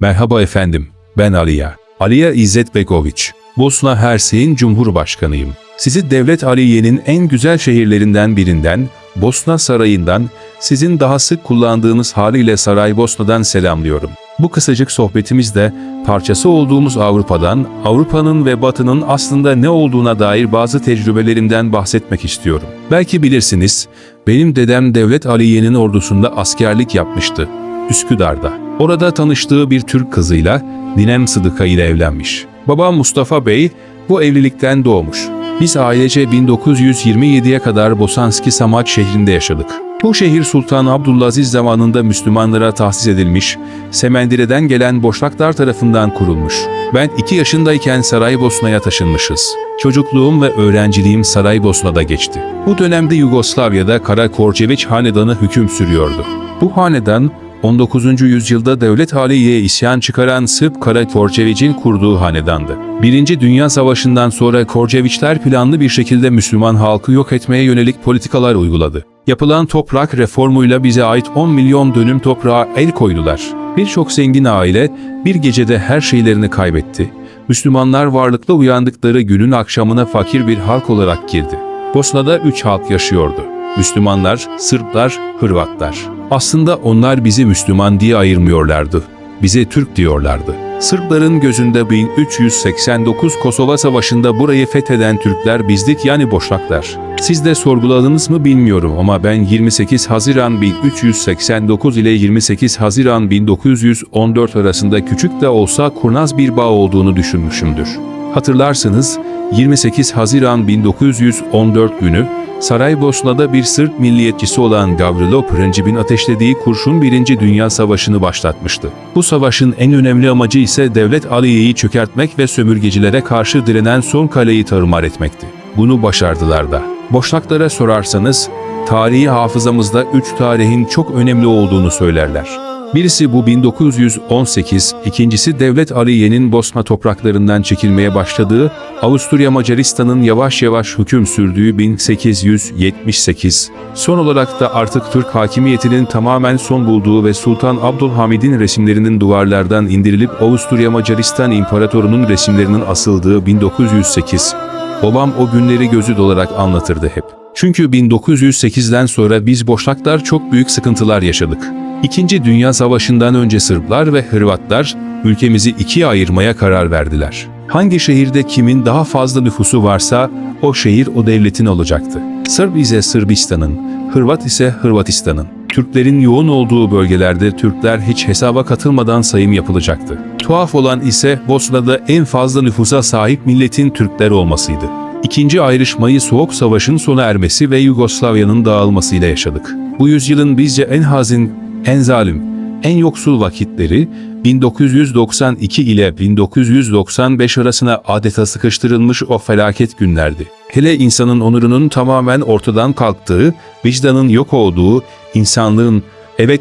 Merhaba efendim, ben Aliya. Aliya İzzetbegoviç. Bosna Hersek'in Cumhurbaşkanıyım. Sizi Devlet Aliye'nin en güzel şehirlerinden birinden, Bosna Sarayı'ndan, sizin daha sık kullandığınız haliyle Saraybosna'dan selamlıyorum. Bu kısacık sohbetimizde parçası olduğumuz Avrupa'dan, Avrupa'nın ve Batı'nın aslında ne olduğuna dair bazı tecrübelerimden bahsetmek istiyorum. Belki bilirsiniz, benim dedem Devlet Aliye'nin ordusunda askerlik yapmıştı, Üsküdar'da. Orada tanıştığı bir Türk kızıyla Ninem Sıdıka ile evlenmiş. Babam Mustafa Bey bu evlilikten doğmuş. Biz ailece 1927'ye kadar Bosanski Samaç şehrinde yaşadık. Bu şehir Sultan Abdülaziz zamanında Müslümanlara tahsis edilmiş, Semendire'den gelen Boşnaklar tarafından kurulmuş. Ben 2 yaşındayken Saraybosna'ya taşınmışız. Çocukluğum ve öğrenciliğim Saraybosna'da geçti. Bu dönemde Yugoslavya'da Karakorçeviç hanedanı hüküm sürüyordu. Bu hanedan, 19. yüzyılda Devlet Aliye'ye isyan çıkaran Sırp Karakorçeviç'in kurduğu hanedandı. 1. Dünya Savaşı'ndan sonra Korçeviçler planlı bir şekilde Müslüman halkı yok etmeye yönelik politikalar uyguladı. Yapılan toprak reformuyla bize ait 10 milyon dönüm toprağa el koydular. Birçok zengin aile bir gecede her şeylerini kaybetti. Müslümanlar varlıkla uyandıkları günün akşamına fakir bir halk olarak girdi. Bosna'da 3 halk yaşıyordu. Müslümanlar, Sırplar, Hırvatlar. Aslında onlar bizi Müslüman diye ayırmıyorlardı. Bize Türk diyorlardı. Sırpların gözünde 1389 Kosova Savaşı'nda burayı fetheden Türkler bizdik, yani Boşnaklar. Siz de sorguladınız mı bilmiyorum ama ben 28 Haziran 1389 ile 28 Haziran 1914 arasında küçük de olsa kurnaz bir bağ olduğunu düşünmüşümdür. Hatırlarsınız, 28 Haziran 1914 günü Saraybosna'da bir Sırp milliyetçisi olan Gavrilo Princip'in ateşlediği kurşun 1. Dünya Savaşı'nı başlatmıştı. Bu savaşın en önemli amacı ise Devlet Aliye'yi çökertmek ve sömürgecilere karşı direnen son kaleyi tarumar etmekti. Bunu başardılar da. Boşnaklara sorarsanız, tarihi hafızamızda 3 tarihin çok önemli olduğunu söylerler. Birisi bu 1918, ikincisi Devlet Aliye'nin Bosna topraklarından çekilmeye başladığı, Avusturya Macaristan'ın yavaş yavaş hüküm sürdüğü 1878, son olarak da artık Türk hakimiyetinin tamamen son bulduğu ve Sultan Abdülhamid'in resimlerinin duvarlardan indirilip Avusturya Macaristan İmparatoru'nun resimlerinin asıldığı 1908. Babam o günleri gözü dolarak anlatırdı hep. Çünkü 1908'den sonra biz Boşnaklar çok büyük sıkıntılar yaşadık. 2. Dünya Savaşı'ndan önce Sırplar ve Hırvatlar ülkemizi ikiye ayırmaya karar verdiler. Hangi şehirde kimin daha fazla nüfusu varsa o şehir o devletin olacaktı. Sırp ise Sırbistan'ın, Hırvat ise Hırvatistan'ın. Türklerin yoğun olduğu bölgelerde Türkler hiç hesaba katılmadan sayım yapılacaktı. Tuhaf olan ise Bosna'da en fazla nüfusa sahip milletin Türkler olmasıydı. İkinci ayrışmayı Soğuk Savaş'ın sona ermesi ve Yugoslavya'nın dağılmasıyla yaşadık. Bu yüzyılın bizce en hazin, en zalim, en yoksul vakitleri 1992 ile 1995 arasına adeta sıkıştırılmış o felaket günlerdi. Hele insanın onurunun tamamen ortadan kalktığı, vicdanın yok olduğu,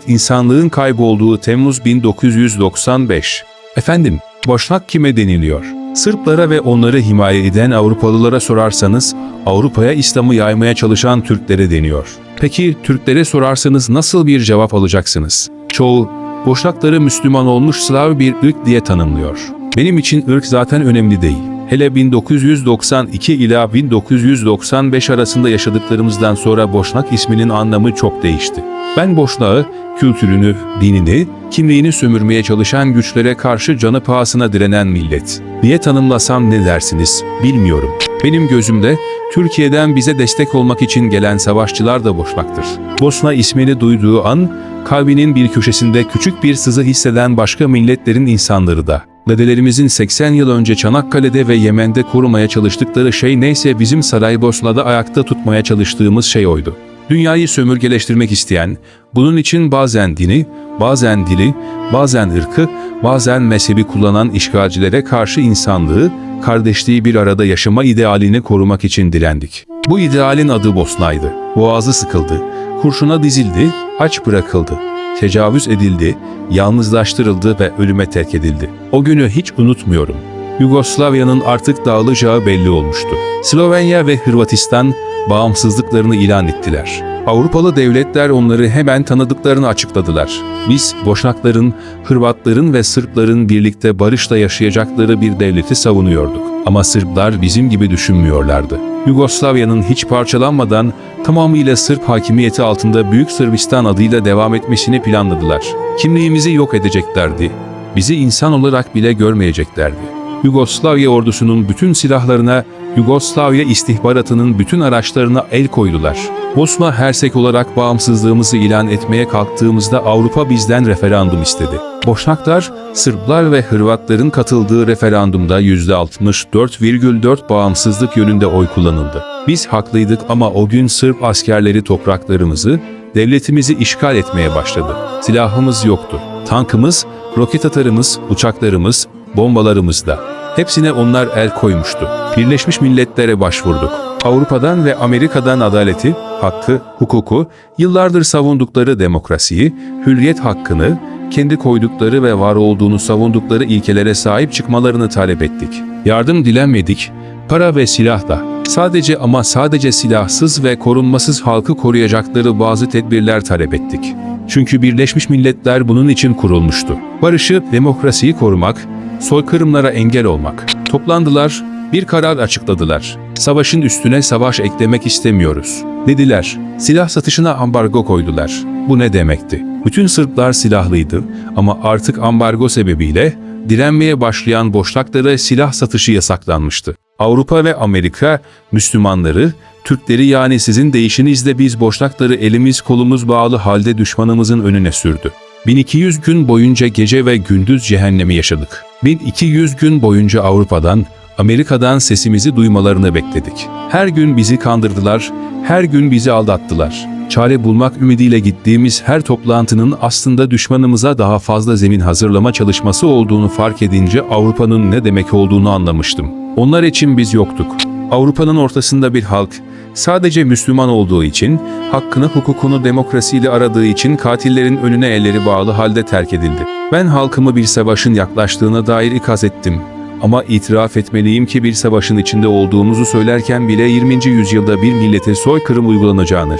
insanlığın kaybolduğu Temmuz 1995. Efendim, Boşnak kime deniliyor? Sırplara ve onları himaye eden Avrupalılara sorarsanız, Avrupa'ya İslam'ı yaymaya çalışan Türklere deniyor. Peki Türklere sorarsanız nasıl bir cevap alacaksınız? Çoğu, Boşnakları Müslüman olmuş Slav bir ırk diye tanımlıyor. Benim için ırk zaten önemli değil. Hele 1992 ila 1995 arasında yaşadıklarımızdan sonra Boşnak isminin anlamı çok değişti. Ben Boşnak'ı, kültürünü, dinini, kimliğini sömürmeye çalışan güçlere karşı canı pahasına direnen millet diye tanımlasam ne dersiniz, bilmiyorum. Benim gözümde Türkiye'den bize destek olmak için gelen savaşçılar da Boşnaktır. Bosna ismini duyduğu an, kalbinin bir köşesinde küçük bir sızı hisseden başka milletlerin insanları da. Dedelerimizin 80 yıl önce Çanakkale'de ve Yemen'de korumaya çalıştıkları şey neyse bizim Saraybosna'da ayakta tutmaya çalıştığımız şey oydu. Dünyayı sömürgeleştirmek isteyen, bunun için bazen dini, bazen dili, bazen ırkı, bazen mezhebi kullanan işgalcilere karşı insanlığı, kardeşliği bir arada yaşama idealini korumak için direndik. Bu idealin adı Bosna'ydı. Boğazı sıkıldı, kurşuna dizildi, aç bırakıldı, tecavüz edildi, yalnızlaştırıldı ve ölüme terk edildi. O günü hiç unutmuyorum. Yugoslavya'nın artık dağılacağı belli olmuştu. Slovenya ve Hırvatistan bağımsızlıklarını ilan ettiler. Avrupalı devletler onları hemen tanıdıklarını açıkladılar. Biz Boşnakların, Hırvatların ve Sırpların birlikte barışla yaşayacakları bir devleti savunuyorduk. Ama Sırplar bizim gibi düşünmüyorlardı. Yugoslavya'nın hiç parçalanmadan tamamıyla Sırp hakimiyeti altında Büyük Sırbistan adıyla devam etmesini planladılar. Kimliğimizi yok edeceklerdi. Bizi insan olarak bile görmeyeceklerdi. Yugoslavya ordusunun bütün silahlarına, Yugoslavya istihbaratının bütün araçlarına el koydular. Bosna Hersek olarak bağımsızlığımızı ilan etmeye kalktığımızda Avrupa bizden referandum istedi. Boşnaklar, Sırplar ve Hırvatların katıldığı referandumda %64,4 bağımsızlık yönünde oy kullanıldı. Biz haklıydık ama o gün Sırp askerleri topraklarımızı, devletimizi işgal etmeye başladı. Silahımız yoktu. Tankımız, roket atarımız, uçaklarımız, bombalarımız da. Hepsine onlar el koymuştu. Birleşmiş Milletler'e başvurduk. Avrupa'dan ve Amerika'dan adaleti, hakkı, hukuku, yıllardır savundukları demokrasiyi, hürriyet hakkını, kendi koydukları ve var olduğunu savundukları ilkelere sahip çıkmalarını talep ettik. Yardım dilenmedik, para ve silah da. Sadece ama sadece silahsız ve korunmasız halkı koruyacakları bazı tedbirler talep ettik. Çünkü Birleşmiş Milletler bunun için kurulmuştu. Barışı, demokrasiyi korumak, soykırımlara engel olmak. Toplandılar, bir karar açıkladılar. Savaşın üstüne savaş eklemek istemiyoruz, dediler. Silah satışına ambargo koydular. Bu ne demekti? Bütün Sırplar silahlıydı ama artık ambargo sebebiyle direnmeye başlayan Boşnaklara silah satışı yasaklanmıştı. Avrupa ve Amerika, Müslümanları, Türkleri yani sizin deyişinizle biz Boşnakları elimiz kolumuz bağlı halde düşmanımızın önüne sürdü. 1200 gün boyunca gece ve gündüz cehennemi yaşadık. 1200 gün boyunca Avrupa'dan, Amerika'dan sesimizi duymalarını bekledik. Her gün bizi kandırdılar, her gün bizi aldattılar. Çare bulmak ümidiyle gittiğimiz her toplantının aslında düşmanımıza daha fazla zemin hazırlama çalışması olduğunu fark edince Avrupa'nın ne demek olduğunu anlamıştım. Onlar için biz yoktuk. Avrupa'nın ortasında bir halk, sadece Müslüman olduğu için, hakkını hukukunu demokrasiyle aradığı için katillerin önüne elleri bağlı halde terk edildi. Ben halkımı bir savaşın yaklaştığına dair ikaz ettim. Ama itiraf etmeliyim ki bir savaşın içinde olduğumuzu söylerken bile 20. yüzyılda bir millete soykırım uygulanacağını,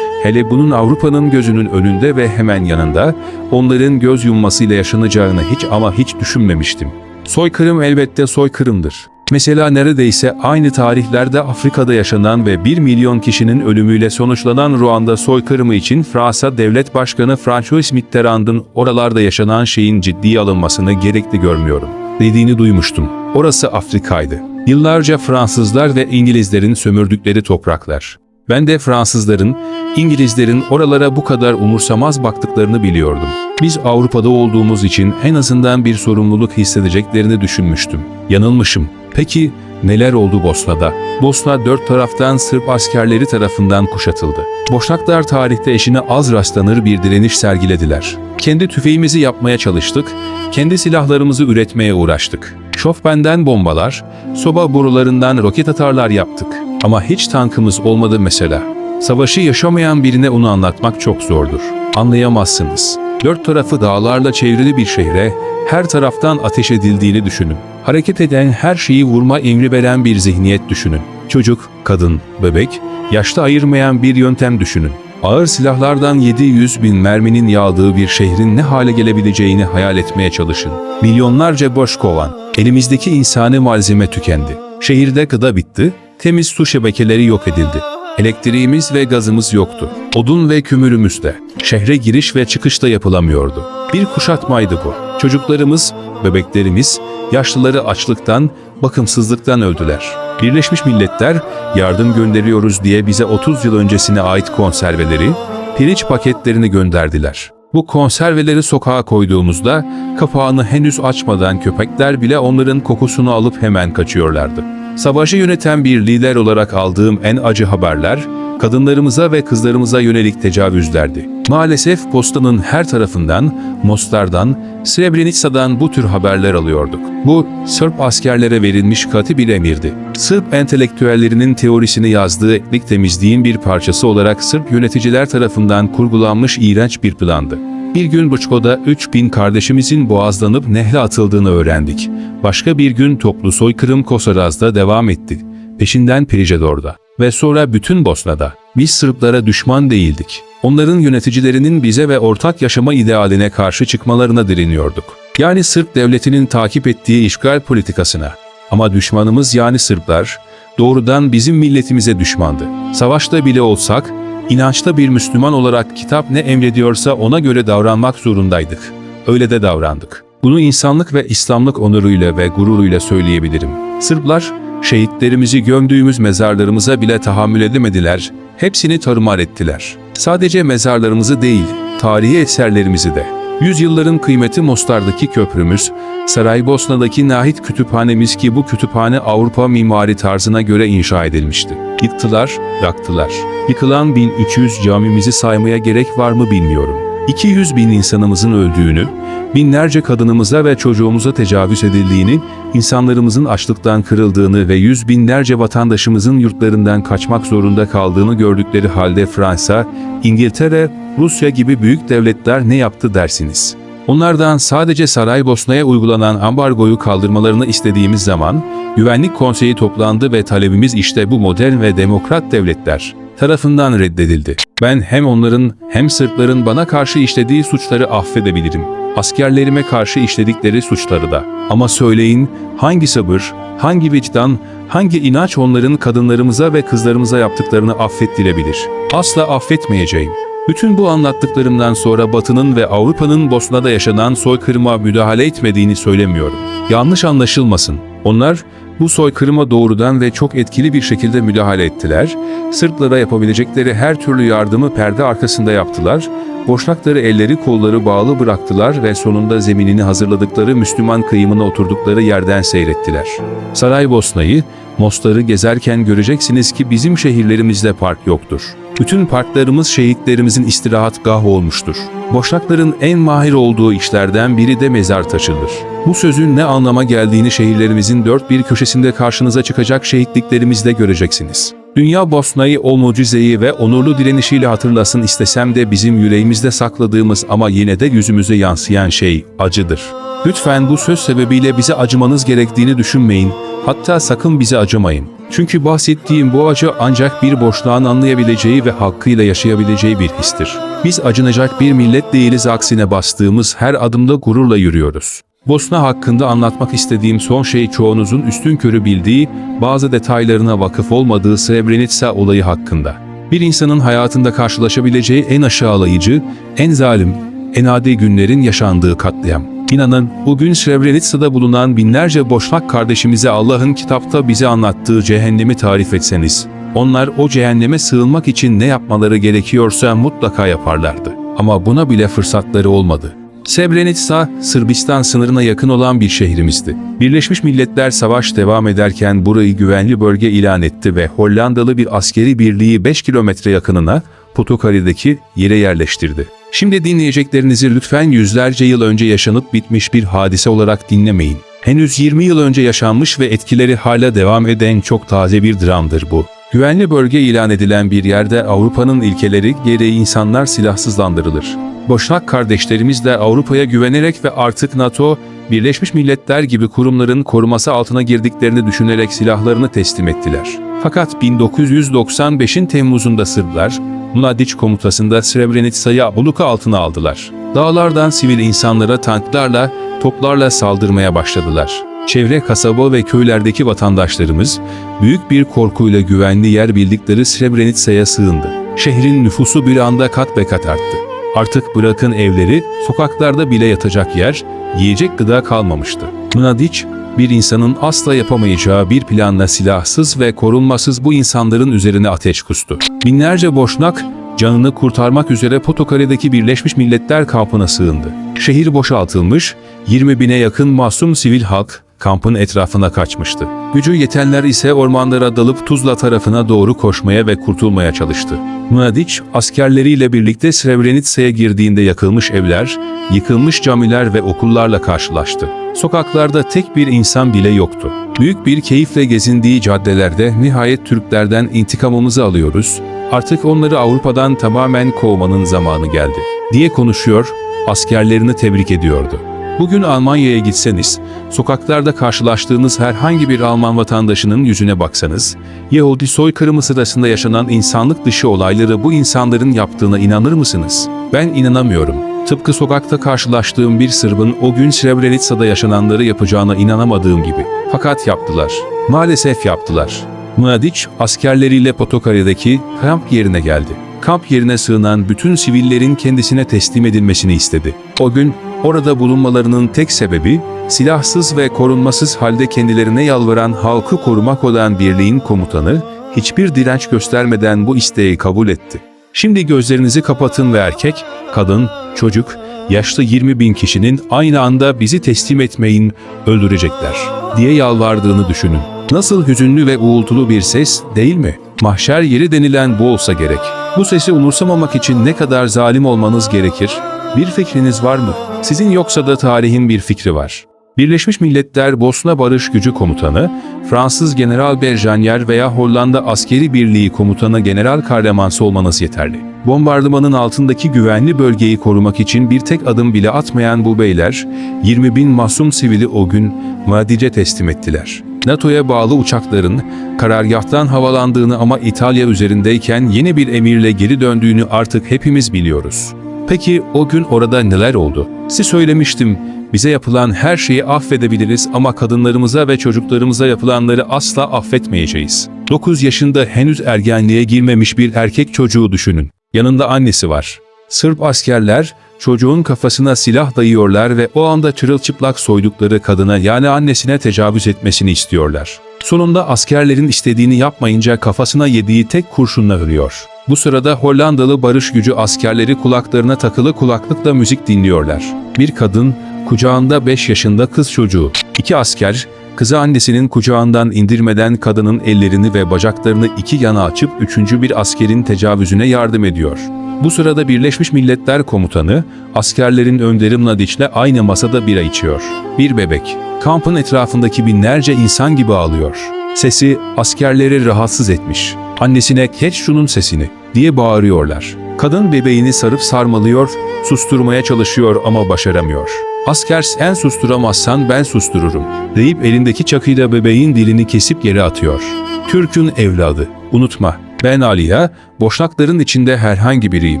hele bunun Avrupa'nın gözünün önünde ve hemen yanında, onların göz yummasıyla yaşanacağını hiç ama hiç düşünmemiştim. Soykırım elbette soykırımdır. Mesela neredeyse aynı tarihlerde Afrika'da yaşanan ve 1 milyon kişinin ölümüyle sonuçlanan Ruanda soykırımı için Fransa Devlet Başkanı François Mitterrand'ın oralarda yaşanan şeyin ciddiye alınmasını gerekli görmüyorum dediğini duymuştum. Orası Afrika'ydı. Yıllarca Fransızlar ve İngilizlerin sömürdükleri topraklar. Ben de Fransızların, İngilizlerin oralara bu kadar umursamaz baktıklarını biliyordum. Biz Avrupa'da olduğumuz için en azından bir sorumluluk hissedeceklerini düşünmüştüm. Yanılmışım. Peki neler oldu Bosna'da? Bosna dört taraftan Sırp askerleri tarafından kuşatıldı. Boşnaklar tarihte eşine az rastlanır bir direniş sergilediler. Kendi tüfeğimizi yapmaya çalıştık, kendi silahlarımızı üretmeye uğraştık. Şofbenden bombalar, soba borularından roket atarlar yaptık. Ama hiç tankımız olmadı mesela. Savaşı yaşamayan birine onu anlatmak çok zordur. Anlayamazsınız. Dört tarafı dağlarla çevrili bir şehre, her taraftan ateş edildiğini düşünün. Hareket eden her şeyi vurma emri veren bir zihniyet düşünün. Çocuk, kadın, bebek, yaşta ayırmayan bir yöntem düşünün. Ağır silahlardan 700 bin merminin yağdığı bir şehrin ne hale gelebileceğini hayal etmeye çalışın. Milyonlarca boş kovan, elimizdeki insani malzeme tükendi. Şehirde gıda bitti, temiz su şebekeleri yok edildi. Elektriğimiz ve gazımız yoktu. Odun ve kömürümüz de. Şehre giriş ve çıkış da yapılamıyordu. Bir kuşatmaydı bu. Çocuklarımız, bebeklerimiz, yaşlıları açlıktan, bakımsızlıktan öldüler. Birleşmiş Milletler, yardım gönderiyoruz diye bize 30 yıl öncesine ait konserveleri, pirinç paketlerini gönderdiler. Bu konserveleri sokağa koyduğumuzda, kapağını henüz açmadan köpekler bile onların kokusunu alıp hemen kaçıyorlardı. Savaşı yöneten bir lider olarak aldığım en acı haberler, kadınlarımıza ve kızlarımıza yönelik tecavüzlerdi. Maalesef postanın her tarafından, Mostar'dan, Srebrenica'dan bu tür haberler alıyorduk. Bu, Sırp askerlere verilmiş katı bir emirdi. Sırp entelektüellerinin teorisini yazdığı etnik temizliğin bir parçası olarak Sırp yöneticiler tarafından kurgulanmış iğrenç bir plandı. Bir gün Brçko'da 3000 kardeşimizin boğazlanıp nehre atıldığını öğrendik. Başka bir gün toplu soykırım Kosaraz'da devam etti. Peşinden Prijedor'da ve sonra bütün Bosna'da. Biz Sırplara düşman değildik. Onların yöneticilerinin bize ve ortak yaşama idealine karşı çıkmalarına direniyorduk. Yani Sırp devletinin takip ettiği işgal politikasına. Ama düşmanımız yani Sırplar doğrudan bizim milletimize düşmandı. Savaşta bile olsak, İnançta bir Müslüman olarak kitap ne emrediyorsa ona göre davranmak zorundaydık. Öyle de davrandık. Bunu insanlık ve İslamlık onuruyla ve gururuyla söyleyebilirim. Sırplar, şehitlerimizi gömdüğümüz mezarlarımıza bile tahammül edemediler, hepsini tarumar ettiler. Sadece mezarlarımızı değil, tarihi eserlerimizi de. Yüzyılların kıymeti Mostar'daki köprümüz, Saraybosna'daki Nahit kütüphanemiz ki bu kütüphane Avrupa mimari tarzına göre inşa edilmişti. Yıktılar, yaktılar. Yıkılan 1300 camimizi saymaya gerek var mı bilmiyorum. 200 bin insanımızın öldüğünü, binlerce kadınımıza ve çocuğumuza tecavüz edildiğini, insanlarımızın açlıktan kırıldığını ve yüz binlerce vatandaşımızın yurtlarından kaçmak zorunda kaldığını gördükleri halde Fransa, İngiltere, Rusya gibi büyük devletler ne yaptı dersiniz? Onlardan sadece Saraybosna'ya uygulanan ambargoyu kaldırmalarını istediğimiz zaman, Güvenlik Konseyi toplandı ve talebimiz işte bu modern ve demokrat devletler tarafından reddedildi. Ben hem onların hem Sırpların bana karşı işlediği suçları affedebilirim. Askerlerime karşı işledikleri suçları da. Ama söyleyin, hangi sabır, hangi vicdan, hangi inanç onların kadınlarımıza ve kızlarımıza yaptıklarını affettirebilir? Asla affetmeyeceğim. Bütün bu anlattıklarımdan sonra Batı'nın ve Avrupa'nın Bosna'da yaşanan soykırıma müdahale etmediğini söylemiyorum. Yanlış anlaşılmasın. Onlar bu soykırıma doğrudan ve çok etkili bir şekilde müdahale ettiler. Sırplara yapabilecekleri her türlü yardımı perde arkasında yaptılar. Boşnakları elleri kolları bağlı bıraktılar ve sonunda zeminini hazırladıkları Müslüman kıyımına oturdukları yerden seyrettiler. Saraybosna'yı, Mostar'ı gezerken göreceksiniz ki bizim şehirlerimizde park yoktur. Bütün parklarımız şehitlerimizin istirahatgahı olmuştur. Boşnakların en mahir olduğu işlerden biri de mezar taşıdır. Bu sözün ne anlama geldiğini şehirlerimizin dört bir köşesinde karşınıza çıkacak şehitliklerimizde göreceksiniz. Dünya Bosna'yı o mucizeyi ve onurlu direnişiyle hatırlasın istesem de bizim yüreğimizde sakladığımız ama yine de yüzümüze yansıyan şey acıdır. Lütfen bu söz sebebiyle bize acımanız gerektiğini düşünmeyin, hatta sakın bize acımayın. Çünkü bahsettiğim bu acı ancak bir boşnağın anlayabileceği ve hakkıyla yaşayabileceği bir histir. Biz acınacak bir millet değiliz, aksine bastığımız her adımda gururla yürüyoruz. Bosna hakkında anlatmak istediğim son şey çoğunuzun üstünkörü bildiği, bazı detaylarına vakıf olmadığı Srebrenica olayı hakkında. Bir insanın hayatında karşılaşabileceği en aşağılayıcı, en zalim, en adi günlerin yaşandığı katliam. İnanın, bugün Srebrenica'da bulunan binlerce Boşnak kardeşimize Allah'ın kitapta bize anlattığı cehennemi tarif etseniz, onlar o cehenneme sığınmak için ne yapmaları gerekiyorsa mutlaka yaparlardı. Ama buna bile fırsatları olmadı. Srebrenica, Sırbistan sınırına yakın olan bir şehrimizdi. Birleşmiş Milletler savaş devam ederken burayı güvenli bölge ilan etti ve Hollandalı bir askeri birliği 5 kilometre yakınına Potokari'deki yere yerleştirdi. Şimdi dinleyeceklerinizi lütfen yüzlerce yıl önce yaşanıp bitmiş bir hadise olarak dinlemeyin. Henüz 20 yıl önce yaşanmış ve etkileri hala devam eden çok taze bir dramdır bu. Güvenli bölge ilan edilen bir yerde Avrupa'nın ilkeleri gereği insanlar silahsızlandırılır. Boşnak kardeşlerimiz de Avrupa'ya güvenerek ve artık NATO, Birleşmiş Milletler gibi kurumların koruması altına girdiklerini düşünerek silahlarını teslim ettiler. Fakat 1995'in Temmuz'unda Sırplar, Mladic komutasında Srebrenica'yı abluka altına aldılar. Dağlardan sivil insanlara tanklarla, toplarla saldırmaya başladılar. Çevre kasaba ve köylerdeki vatandaşlarımız, büyük bir korkuyla güvenli yer bildikleri Srebrenica'ya sığındı. Şehrin nüfusu bir anda kat be kat arttı. Artık bırakın evleri, sokaklarda bile yatacak yer, yiyecek gıda kalmamıştı. Mladic, bir insanın asla yapamayacağı bir planla silahsız ve korunmasız bu insanların üzerine ateş kustu. Binlerce Boşnak, canını kurtarmak üzere Potokari'deki Birleşmiş Milletler kampına sığındı. Şehir boşaltılmış, 20 bine yakın masum sivil halk, kampın etrafına kaçmıştı. Gücü yetenler ise ormanlara dalıp Tuzla tarafına doğru koşmaya ve kurtulmaya çalıştı. Mladic, askerleriyle birlikte Srebrenica'ya girdiğinde yakılmış evler, yıkılmış camiler ve okullarla karşılaştı. Sokaklarda tek bir insan bile yoktu. Büyük bir keyifle gezindiği caddelerde nihayet Türklerden intikamımızı alıyoruz, artık onları Avrupa'dan tamamen kovmanın zamanı geldi, diye konuşuyor, askerlerini tebrik ediyordu. Bugün Almanya'ya gitseniz, sokaklarda karşılaştığınız herhangi bir Alman vatandaşının yüzüne baksanız, Yahudi soykırımı sırasında yaşanan insanlık dışı olayları bu insanların yaptığına inanır mısınız? Ben inanamıyorum. Tıpkı sokakta karşılaştığım bir Sırbın o gün Srebrenica'da yaşananları yapacağına inanamadığım gibi. Fakat yaptılar. Maalesef yaptılar. Mladic askerleriyle Potokari'deki kamp yerine geldi. Kamp yerine sığınan bütün sivillerin kendisine teslim edilmesini istedi. O gün orada bulunmalarının tek sebebi silahsız ve korunmasız halde kendilerine yalvaran halkı korumak olan birliğin komutanı hiçbir direnç göstermeden bu isteği kabul etti. Şimdi gözlerinizi kapatın ve erkek, kadın, çocuk, yaşlı 20.000 kişinin aynı anda bizi teslim etmeyin, öldürecekler diye yalvardığını düşünün. Nasıl hüzünlü ve uğultulu bir ses, değil mi? Mahşer yeri denilen bu olsa gerek. Bu sesi umursamamak için ne kadar zalim olmanız gerekir? Bir fikriniz var mı? Sizin yoksa da tarihin bir fikri var. Birleşmiş Milletler Bosna Barış Gücü Komutanı, Fransız General Berjanier veya Hollanda Askeri Birliği Komutanı General Karlemans olmanız yeterli. Bombardımanın altındaki güvenli bölgeyi korumak için bir tek adım bile atmayan bu beyler, 20.000 masum sivili o gün Mladic'e teslim ettiler. NATO'ya bağlı uçakların karargâhtan havalandığını ama İtalya üzerindeyken yeni bir emirle geri döndüğünü artık hepimiz biliyoruz. Peki o gün orada neler oldu? Size söylemiştim, bize yapılan her şeyi affedebiliriz ama kadınlarımıza ve çocuklarımıza yapılanları asla affetmeyeceğiz. 9 yaşında henüz ergenliğe girmemiş bir erkek çocuğu düşünün. Yanında annesi var. Sırp askerler çocuğun kafasına silah dayıyorlar ve o anda çırılçıplak soydukları kadına yani annesine tecavüz etmesini istiyorlar. Sonunda askerlerin istediğini yapmayınca kafasına yediği tek kurşunla ölüyor. Bu sırada Hollandalı barış gücü askerleri kulaklarına takılı kulaklıkla müzik dinliyorlar. Bir kadın, kucağında 5 yaşında kız çocuğu. 2 asker, kızı annesinin kucağından indirmeden kadının ellerini ve bacaklarını iki yana açıp 3. bir askerin tecavüzüne yardım ediyor. Bu sırada Birleşmiş Milletler Komutanı, askerlerin önderi Mladic'le aynı masada bira içiyor. Bir bebek, kampın etrafındaki binlerce insan gibi ağlıyor. Sesi askerleri rahatsız etmiş. Annesine "Kes şunun sesini" diye bağırıyorlar. Kadın bebeğini sarıp sarmalıyor, susturmaya çalışıyor ama başaramıyor. Asker "Sen susturamazsan ben sustururum" deyip elindeki çakıyla bebeğin dilini kesip yere atıyor. Türk'ün evladı, unutma. Ben Aliya, boşnakların içinde herhangi biriyim.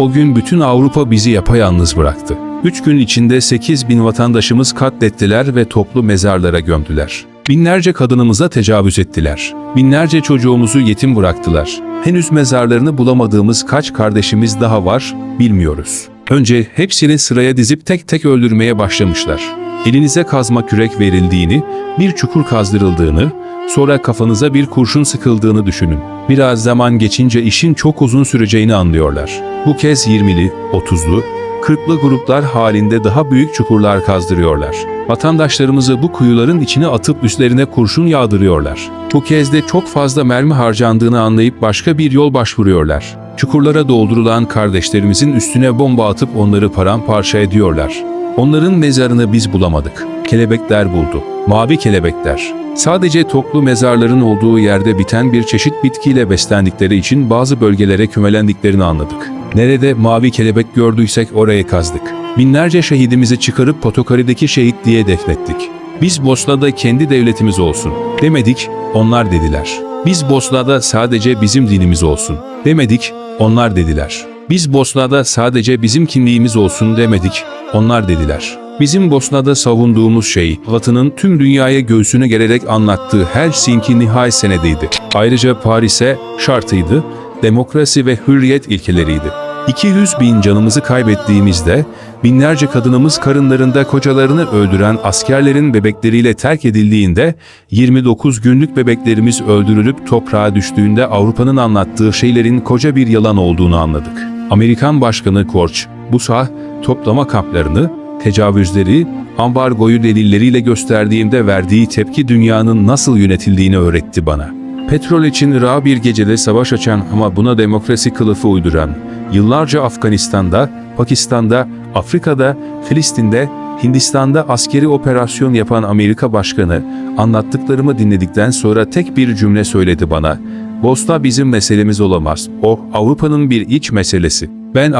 O gün bütün Avrupa bizi yapayalnız bıraktı. 3 gün içinde 8.000 vatandaşımız katlettiler ve toplu mezarlara gömdüler. Binlerce kadınımıza tecavüz ettiler. Binlerce çocuğumuzu yetim bıraktılar. Henüz mezarlarını bulamadığımız kaç kardeşimiz daha var, bilmiyoruz. Önce hepsini sıraya dizip tek tek öldürmeye başlamışlar. Elinize kazma kürek verildiğini, bir çukur kazdırıldığını, sonra kafanıza bir kurşun sıkıldığını düşünün. Biraz zaman geçince işin çok uzun süreceğini anlıyorlar. Bu kez 20'li, 30'lu, 40'lı gruplar halinde daha büyük çukurlar kazdırıyorlar. Vatandaşlarımızı bu kuyuların içine atıp üstlerine kurşun yağdırıyorlar. Bu kez de çok fazla mermi harcandığını anlayıp başka bir yol başvuruyorlar. Çukurlara doldurulan kardeşlerimizin üstüne bomba atıp onları paramparça ediyorlar. Onların mezarını biz bulamadık. Kelebekler buldu. Mavi kelebekler. Sadece toplu mezarların olduğu yerde biten bir çeşit bitkiyle beslendikleri için bazı bölgelere kümelendiklerini anladık. Nerede mavi kelebek gördüysek oraya kazdık. Binlerce şehidimizi çıkarıp Potokari'deki şehit diye defnettik. Biz Bosna'da kendi devletimiz olsun demedik, onlar dediler. Biz Bosna'da sadece bizim dinimiz olsun demedik, onlar dediler. Biz Bosna'da sadece bizim kimliğimiz olsun demedik, onlar dediler. Bizim Bosna'da savunduğumuz şey, Batı'nın tüm dünyaya göğsünü gererek anlattığı Helsinki nihai senediydi. Ayrıca Paris'e şartıydı, demokrasi ve hürriyet ilkeleriydi. 200.000 canımızı kaybettiğimizde, binlerce kadınımız karınlarında kocalarını öldüren askerlerin bebekleriyle terk edildiğinde, 29 günlük bebeklerimiz öldürülüp toprağa düştüğünde Avrupa'nın anlattığı şeylerin koca bir yalan olduğunu anladık. Amerikan Başkanı Koch, Busa toplama kamplarını, tecavüzleri, ambargoyu delilleriyle gösterdiğimde verdiği tepki dünyanın nasıl yönetildiğini öğretti bana. Petrol için bir gecede savaş açan ama buna demokrasi kılıfı uyduran, yıllarca Afganistan'da, Pakistan'da, Afrika'da, Filistin'de, Hindistan'da askeri operasyon yapan Amerika Başkanı, anlattıklarımı dinledikten sonra tek bir cümle söyledi bana: "Bosna bizim meselemiz olamaz, o Avrupa'nın bir iç meselesi." Ben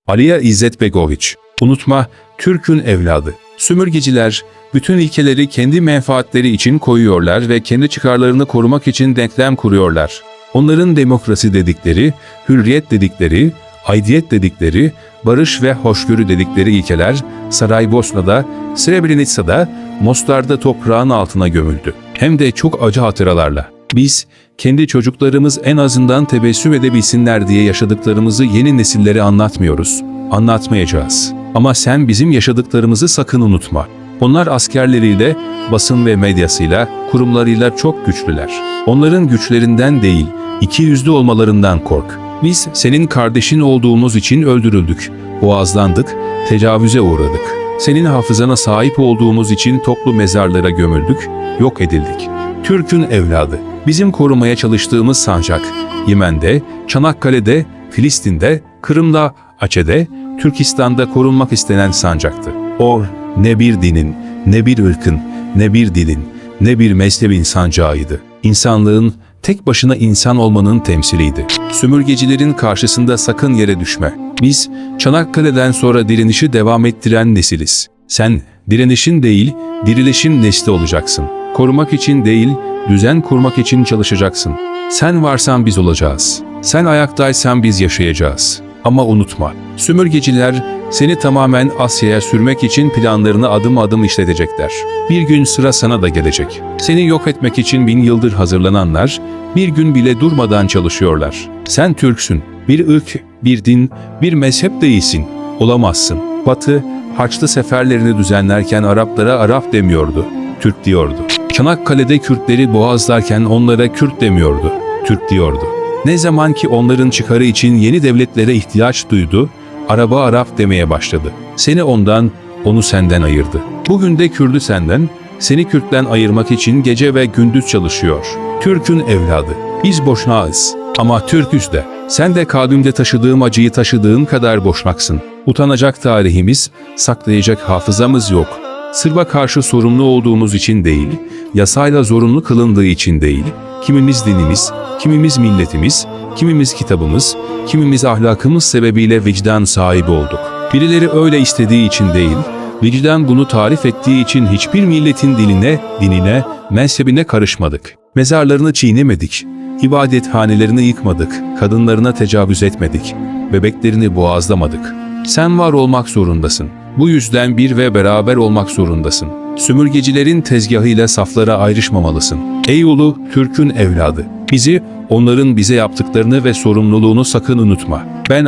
Aliya İzzet Begoviç. Unutma, Türk'ün evladı. Sömürgeciler bütün ilkeleri kendi menfaatleri için koyuyorlar ve kendi çıkarlarını korumak için denklem kuruyorlar. Onların demokrasi dedikleri, hürriyet dedikleri, aidiyet dedikleri, barış ve hoşgörü dedikleri ilkeler Saraybosna'da, Srebrenica'da, Mostar'da toprağın altına gömüldü. Hem de çok acı hatıralarla. Biz, kendi çocuklarımız en azından tebessüm edebilsinler diye yaşadıklarımızı yeni nesillere anlatmıyoruz. Anlatmayacağız. Ama sen bizim yaşadıklarımızı sakın unutma. Onlar askerleriyle, basın ve medyasıyla, kurumlarıyla çok güçlüler. Onların güçlerinden değil, ikiyüzlü olmalarından kork. Biz senin kardeşin olduğumuz için öldürüldük, boğazlandık, tecavüze uğradık. Senin hafızana sahip olduğumuz için toplu mezarlara gömüldük, yok edildik. Türk'ün evladı, bizim korumaya çalıştığımız sancak, Yemen'de, Çanakkale'de, Filistin'de, Kırım'da, Açe'de, Türkistan'da korunmak istenen sancaktı. O, ne bir dinin, ne bir ırkın, ne bir dilin, ne bir mezhebin sancağıydı. İnsanlığın, tek başına insan olmanın temsiliydi. Sömürgecilerin karşısında sakın yere düşme. Biz, Çanakkale'den sonra direnişi devam ettiren nesiliz. Sen, direnişin değil, dirilişin nesli olacaksın. Korumak için değil, düzen kurmak için çalışacaksın. Sen varsan biz olacağız. Sen ayaktaysan biz yaşayacağız. Ama unutma, sömürgeciler seni tamamen Asya'ya sürmek için planlarını adım adım işletecekler. Bir gün sıra sana da gelecek. Seni yok etmek için 1000 yıldır hazırlananlar bir gün bile durmadan çalışıyorlar. Sen Türksün. Bir ırk, bir din, bir mezhep değilsin. Olamazsın. Batı, Haçlı seferlerini düzenlerken Araplara Arap demiyordu, Türk diyordu. Çanakkale'de Kürtleri boğazlarken onlara Kürt demiyordu, Türk diyordu. Ne zaman ki onların çıkarı için yeni devletlere ihtiyaç duydu, Arap'a Arap demeye başladı. Seni ondan, onu senden ayırdı. Bugün de Kürt'ü senden, seni Kürt'ten ayırmak için gece ve gündüz çalışıyor. Türk'ün evladı. Biz boşnağız. Ama Türk'üz de. Sen de kalbimde taşıdığım acıyı taşıdığın kadar boşnaksın. Utanacak tarihimiz, saklayacak hafızamız yok. Sırba karşı sorumlu olduğumuz için değil, yasayla zorunlu kılındığı için değil, kimimiz dinimiz, kimimiz milletimiz, kimimiz kitabımız, kimimiz ahlakımız sebebiyle vicdan sahibi olduk. Birileri öyle istediği için değil, vicdan bunu tarif ettiği için hiçbir milletin diline, dinine, mezhebine karışmadık. Mezarlarını çiğnemedik, ibadethanelerini yıkmadık, kadınlarına tecavüz etmedik, bebeklerini boğazlamadık. Sen var olmak zorundasın. Bu yüzden bir ve beraber olmak zorundasın. Sömürgecilerin tezgahıyla saflara ayrışmamalısın. Ey ulu Türk'ün evladı! Bizi, onların bize yaptıklarını ve sorumluluğunu sakın unutma. Ben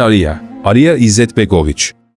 Aliya İzzet Begoviç.